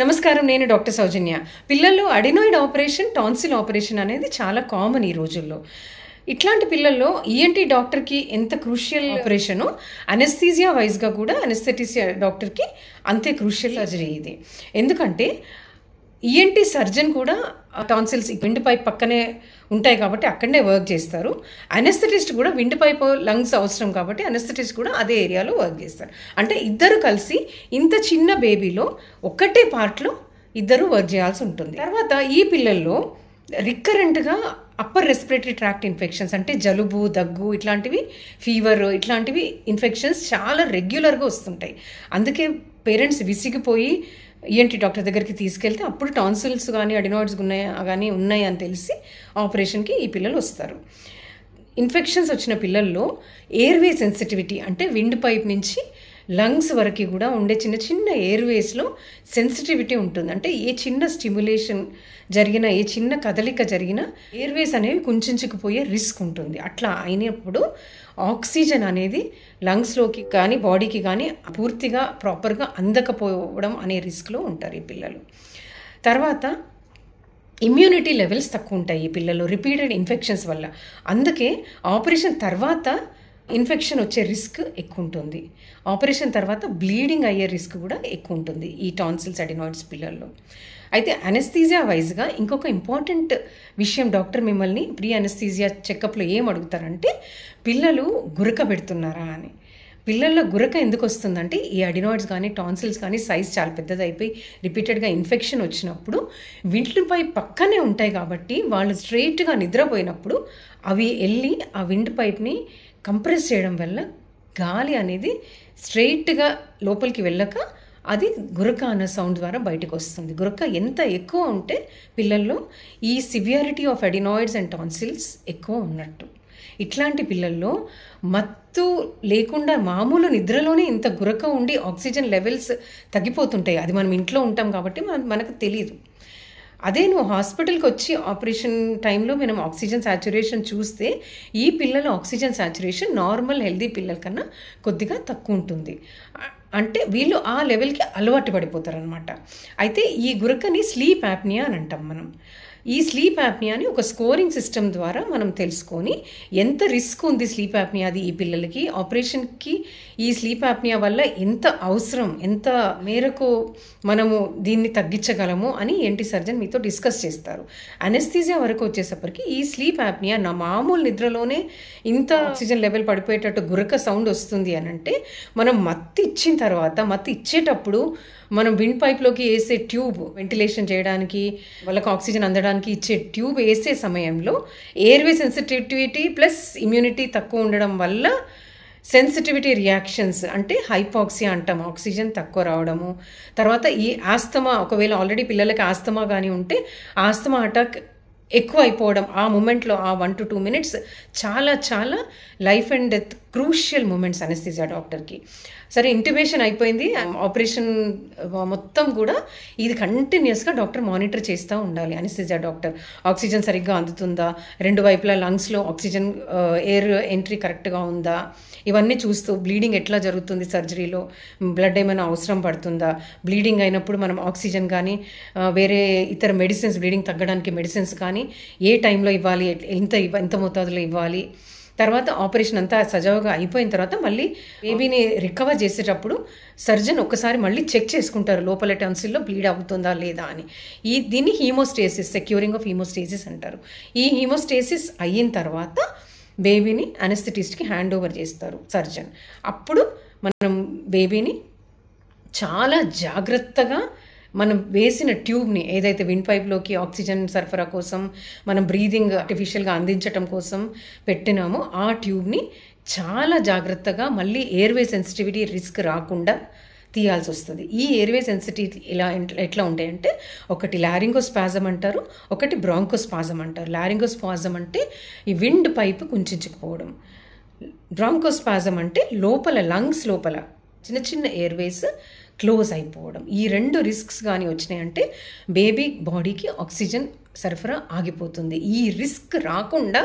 నమస్కారం, నేను డాక్టర్ సౌజన్య. పిల్లల్లో అడినాయిడ్ ఆపరేషన్, టాన్సిల్ ఆపరేషన్ అనేది చాలా కామన్ ఈ రోజుల్లో. ఇట్లాంటి పిల్లల్లో ఈఎన్టీ డాక్టర్కి ఎంత క్రూషియల్ ఆపరేషను, అనెస్థీజియా వైజ్గా కూడా అనెస్థెటిసియా డాక్టర్కి అంతే క్రూషియల్ సర్జరీ ఇది. ఎందుకంటే ఈఎన్టీ సర్జన్ కూడా టాన్సిల్స్ విండ్ పైప్ పక్కనే ఉంటాయి కాబట్టి అక్కడనే వర్క్ చేస్తారు. అనెస్థెటిస్ట్ కూడా విండ్ పైప్ లంగ్స్ అవసరం కాబట్టి అనెస్థెటిస్ట్ కూడా అదే ఏరియాలో వర్క్ చేస్తారు. అంటే ఇద్దరు కలిసి ఇంత చిన్న బేబీలో ఒక్కటే పార్ట్లో ఇద్దరు వర్క్ చేయాల్సి ఉంటుంది. తర్వాత ఈ పిల్లల్లో రికరెంట్గా అప్పర్ రెస్పిరేటరీ ట్రాక్ట్ ఇన్ఫెక్షన్స్ అంటే జలుబు, దగ్గు, ఇట్లాంటివి, ఫీవర్, ఇట్లాంటివి ఇన్ఫెక్షన్స్ చాలా రెగ్యులర్గా వస్తుంటాయి. అందుకే పేరెంట్స్ విసిగిపోయి ఈఎన్టీ డాక్టర్ దగ్గరికి తీసుకెళ్తే అప్పుడు టాన్సిల్స్ కానీ అడినాయిడ్స్ ఉన్నాయి అని తెలిసి ఆపరేషన్కి ఈ పిల్లలు వస్తారు. ఇన్ఫెక్షన్స్ వచ్చిన పిల్లల్లో ఎయిర్వే సెన్సిటివిటీ అంటే విండ్ పైప్ నుంచి లంగ్స్ వరకు కూడా ఉండే చిన్న చిన్న ఎయిర్వేస్లో సెన్సిటివిటీ ఉంటుంది. అంటే ఏ చిన్న స్టిమ్యులేషన్ జరిగినా, ఏ చిన్న కదలిక జరిగినా ఎయిర్వేస్ అనేవి కుంచుకుపోయే రిస్క్ ఉంటుంది. అట్లా అయినప్పుడు ఆక్సిజన్ అనేది లంగ్స్లోకి కానీ బాడీకి కానీ పూర్తిగా ప్రాపర్గా అందకపోవడం అనే రిస్క్లో ఉంటారు ఈ పిల్లలు. తర్వాత ఇమ్యూనిటీ లెవెల్స్ తక్కువ ఉంటాయి ఈ పిల్లలు రిపీటెడ్ ఇన్ఫెక్షన్స్ వల్ల. అందుకే ఆపరేషన్ తర్వాత ఇన్ఫెక్షన్ వచ్చే రిస్క్ ఎక్కువ ఉంటుంది. ఆపరేషన్ తర్వాత బ్లీడింగ్ అయ్యే రిస్క్ కూడా ఎక్కువ ఉంటుంది ఈ టాన్సిల్స్ అడినాయిడ్స్ పిల్లల్లో. అయితే అనెస్థీజియా వైజ్గా ఇంకొక ఇంపార్టెంట్ విషయం, డాక్టర్ మిమ్మల్ని ప్రీ అనెస్థీజియా చెకప్లో ఏం అడుగుతారంటే పిల్లలు గురక పెడుతున్నారా అని. పిల్లల్లో గురక ఎందుకు వస్తుందంటే ఈ అడినాయిడ్స్ కానీ టాన్సిల్స్ కానీ సైజ్ చాలా పెద్దదైపోయి రిపీటెడ్గా ఇన్ఫెక్షన్ వచ్చినప్పుడు విండ్పై పక్కనే ఉంటాయి కాబట్టి వాళ్ళు స్ట్రెయిట్గా నిద్రపోయినప్పుడు అవి వెళ్ళి ఆ విండ్ పైప్ని కంప్రెస్ చేయడం వల్ల గాలి అనేది స్ట్రెయిట్గా లోపలికి వెళ్ళక అది గురక అన్న సౌండ్ ద్వారా బయటకు వస్తుంది. గురక ఎంత ఎక్కువ ఉంటే పిల్లల్లో ఈ severity of adenoids and tonsils ఎక్కువ ఉన్నట్టు. ఇట్లాంటి పిల్లల్లో మత్తు లేకుండా మామూలు నిద్రలోనే ఇంత గురక ఉండి ఆక్సిజన్ లెవెల్స్ తగ్గిపోతుంటాయి. అది మనం ఇంట్లో ఉంటాం కాబట్టి మనకు తెలియదు. అదే నువ్వు హాస్పిటల్కి వచ్చి ఆపరేషన్ టైంలో మనం ఆక్సిజన్ సాచురేషన్ చూస్తే ఈ పిల్లల ఆక్సిజన్ సాచురేషన్ నార్మల్ హెల్దీ పిల్లల కన్నా కొద్దిగా తక్కువ ఉంటుంది. అంటే వీళ్ళు ఆ లెవెల్కి అలవాటు పడిపోతారు అనమాట. అయితే ఈ గురకని స్లీప్ యాప్నియా అని అంటాం మనం. ఈ స్లీప్ యాప్నియాని ఒక స్కోరింగ్ సిస్టమ్ ద్వారా మనం తెలుసుకొని ఎంత రిస్క్ ఉంది స్లీప్ యాప్నియాది ఈ పిల్లలకి, ఆపరేషన్కి ఈ స్లీప్ యాప్నియా వల్ల ఎంత అవసరం, ఎంత మేరకు మనము దీన్ని తగ్గించగలము అని ఏంటి సర్జన్ మీతో డిస్కస్ చేస్తారు. అనెస్థీజియా వరకు వచ్చేసరికి ఈ స్లీప్ యాప్నియా నా మామూలు నిద్రలోనే ఇంత ఆక్సిజన్ లెవెల్ పడిపోయేటట్టు గురక సౌండ్ వస్తుంది అని అంటే మనం మత్తు ఇచ్చిన తర్వాత, మత్తు ఇచ్చేటప్పుడు మనం విండ్ పైప్లోకి వేసే ట్యూబ్ వెంటిలేషన్ చేయడానికి, వాళ్ళకి ఆక్సిజన్ అందడానికి ఇచ్చే ట్యూబ్ వేసే సమయంలో ఎయిర్వే సెన్సిటివిటీ ప్లస్ ఇమ్యూనిటీ తక్కువ ఉండడం వల్ల సెన్సిటివిటీ రియాక్షన్స్ అంటే హైపాక్సియా అంటాం, ఆక్సిజన్ తక్కువ రావడము. తర్వాత ఈ ఆస్తమా, ఒకవేళ ఆల్రెడీ పిల్లలకి ఆస్తమా కానీ ఉంటే ఆస్తమా అటాక్ ఎక్కువ అయిపోవడం, ఆ మూమెంట్లో ఆ 1 to 2 minutes చాలా చాలా life and death crucial moments anaesthesia డాక్టర్కి. సరే, ఇంట్యుబేషన్ అయిపోయింది, ఆపరేషన్ మొత్తం కూడా ఇది కంటిన్యూస్గా డాక్టర్ మానిటర్ చేస్తూ ఉండాలి. అనెస్థీజియా డాక్టర్ ఆక్సిజన్ సరిగ్గా అందుతుందా, రెండు వైపులా లంగ్స్లో ఆక్సిజన్ ఎయిర్ ఎంట్రీ కరెక్ట్గా ఉందా, ఇవన్నీ చూస్తూ బ్లీడింగ్ ఎట్లా జరుగుతుంది, సర్జరీలో బ్లడ్ ఏమైనా అవసరం పడుతుందా, బ్లీడింగ్ అయినప్పుడు మనం ఆక్సిజన్ కానీ వేరే ఇతర మెడిసిన్స్, బ్లీడింగ్ తగ్గడానికి మెడిసిన్స్ కానీ ఏ టైంలో ఇవ్వాలి, ఎంత మోతాదులో ఇవ్వాలి. తర్వాత ఆపరేషన్ అంతా సజావుగా అయిపోయిన తర్వాత మళ్ళీ బేబీని రికవర్ చేసేటప్పుడు సర్జన్ ఒక్కసారి మళ్ళీ చెక్ చేసుకుంటారు లోపల టాన్సిల్లో బ్లీడ్ అవుతుందా లేదా అని. దీన్ని హీమోస్టేసిస్, సెక్యూరింగ్ ఆఫ్ హీమోస్టేసిస్ అంటారు. ఈ హీమోస్టేసిస్ అయిన తర్వాత బేబీని అనెస్థెటిస్ట్కి హ్యాండ్ ఓవర్ చేస్తారు సర్జన్. అప్పుడు మనం బేబీని చాలా జాగ్రత్తగా మనం వేసిన ట్యూబ్ని, ఏదైతే విండ్ పైప్లోకి ఆక్సిజన్ సరఫరా కోసం మనం బ్రీదింగ్ ఆర్టిఫిషియల్గా అందించటం కోసం పెట్టినామో ఆ ట్యూబ్ని చాలా జాగ్రత్తగా మళ్ళీ ఎయిర్వే సెన్సిటివిటీ రిస్క్ రాకుండా తీయాల్సి వస్తుంది. ఈ ఎయిర్వే సెన్సిటివిటీ ఎట్లా ఉంటాయంటే ఒకటి లారింగోస్పాజం అంటారు, ఒకటి బ్రాంకోస్పాజం అంటారు. లారింగోస్పాజం అంటే ఈ విండ్ పైప్ కుంచుకుపోవడం, బ్రాంకోస్పాజం అంటే లోపల లంగ్స్ లోపల చిన్న చిన్న ఎయిర్వేస్ క్లోజ్ అయిపోవడం. ఈ రెండు రిస్క్స్ కానీ వచ్చినాయంటే బేబీ బాడీకి ఆక్సిజన్ సరఫరా ఆగిపోతుంది. ఈ రిస్క్ రాకుండా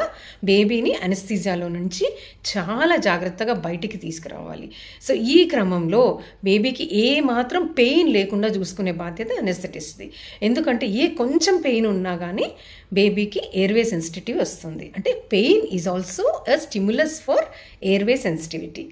బేబీని అనస్థీజియాలో నుంచి చాలా జాగ్రత్తగా బయటికి తీసుకురావాలి. సో ఈ క్రమంలో బేబీకి ఏ మాత్రం పెయిన్ లేకుండా చూసుకునే బాధ్యత అనెస్థెటిస్ట్ది. ఎందుకంటే కొంచెం పెయిన్ ఉన్నా కానీ బేబీకి ఎయిర్వే సెన్సిటివిటీ వస్తుంది. అంటే pain is also a stimulus for airway sensitivity.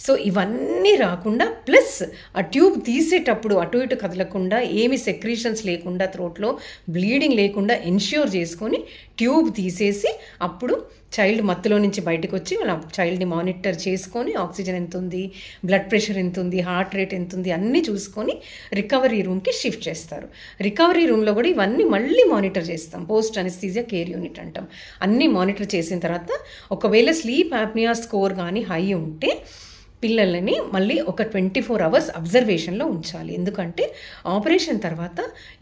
So ఇవన్నీ రాకుండా ప్లస్ ఆ ట్యూబ్ తీసేటప్పుడు అటు ఇటు కదలకుండా, ఏమి సెక్రీషన్స్ లేకుండా, థ్రోట్లో బ్లీడింగ్ లేకుండా ఎన్ష్యూర్ చేసుకొని ట్యూబ్ తీసేసి అప్పుడు చైల్డ్ మత్తులో నుంచి బయటకు వచ్చి వాళ్ళ చైల్డ్ని మానిటర్ చేసుకొని ఆక్సిజన్ ఎంత ఉంది, బ్లడ్ ప్రెషర్ ఎంత ఉంది, హార్ట్ రేట్ ఎంత ఉంది అన్నీ చూసుకొని రికవరీ రూమ్కి షిఫ్ట్ చేస్తారు. రికవరీ రూమ్లో కూడా ఇవన్నీ మళ్ళీ మానిటర్ చేస్తాం. పోస్ట్ అనెస్థీజియా కేర్ యూనిట్ అంటాం. అన్నీ మానిటర్ చేసిన తర్వాత ఒకవేళ స్లీప్ యాప్నియా స్కోర్ కానీ హై ఉంటే పిల్లలని మళ్ళీ ఒక 24 hours అబ్జర్వేషన్లో ఉంచాలి. ఎందుకంటే ఆపరేషన్ తర్వాత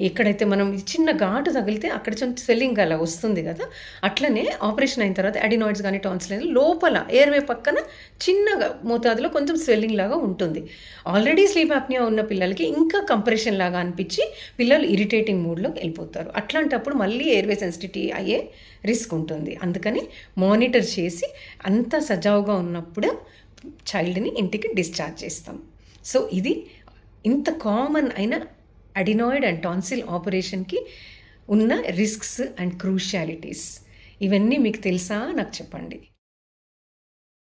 ఎక్కడైతే మనం చిన్న ఘాటు తగిలితే అక్కడ కొంచెం స్వెల్లింగ్ అలా వస్తుంది కదా, అట్లనే ఆపరేషన్ అయిన తర్వాత అడినాయిడ్స్ కానీ టాన్సిల్ లోపల ఎయిర్వే పక్కన చిన్నగా మోతాదులో కొంచెం స్వెల్లింగ్ లాగా ఉంటుంది. ఆల్రెడీ స్లీప్ యాప్నియా ఉన్న పిల్లలకి ఇంకా కంప్రెషన్ లాగా అనిపించి పిల్లలు ఇరిటేటింగ్ మూడ్లోకి వెళ్ళిపోతారు. అట్లాంటప్పుడు మళ్ళీ ఎయిర్వే సెన్సిటివిటీ అయ్యే రిస్క్ ఉంటుంది. అందుకని మానిటర్ చేసి అంతా సజావుగా ఉన్నప్పుడు చైల్డ్ని ఇంటికి డిశ్చార్జ్ చేస్తాం. సో ఇది ఇంత కామన్ అయిన అడినాయిడ్ అండ్ టాన్సిల్ ఆపరేషన్కి ఉన్న రిస్క్స్ అండ్ క్రూషియాలిటీస్. ఇవన్నీ మీకు తెలుసా? నాకు చెప్పండి.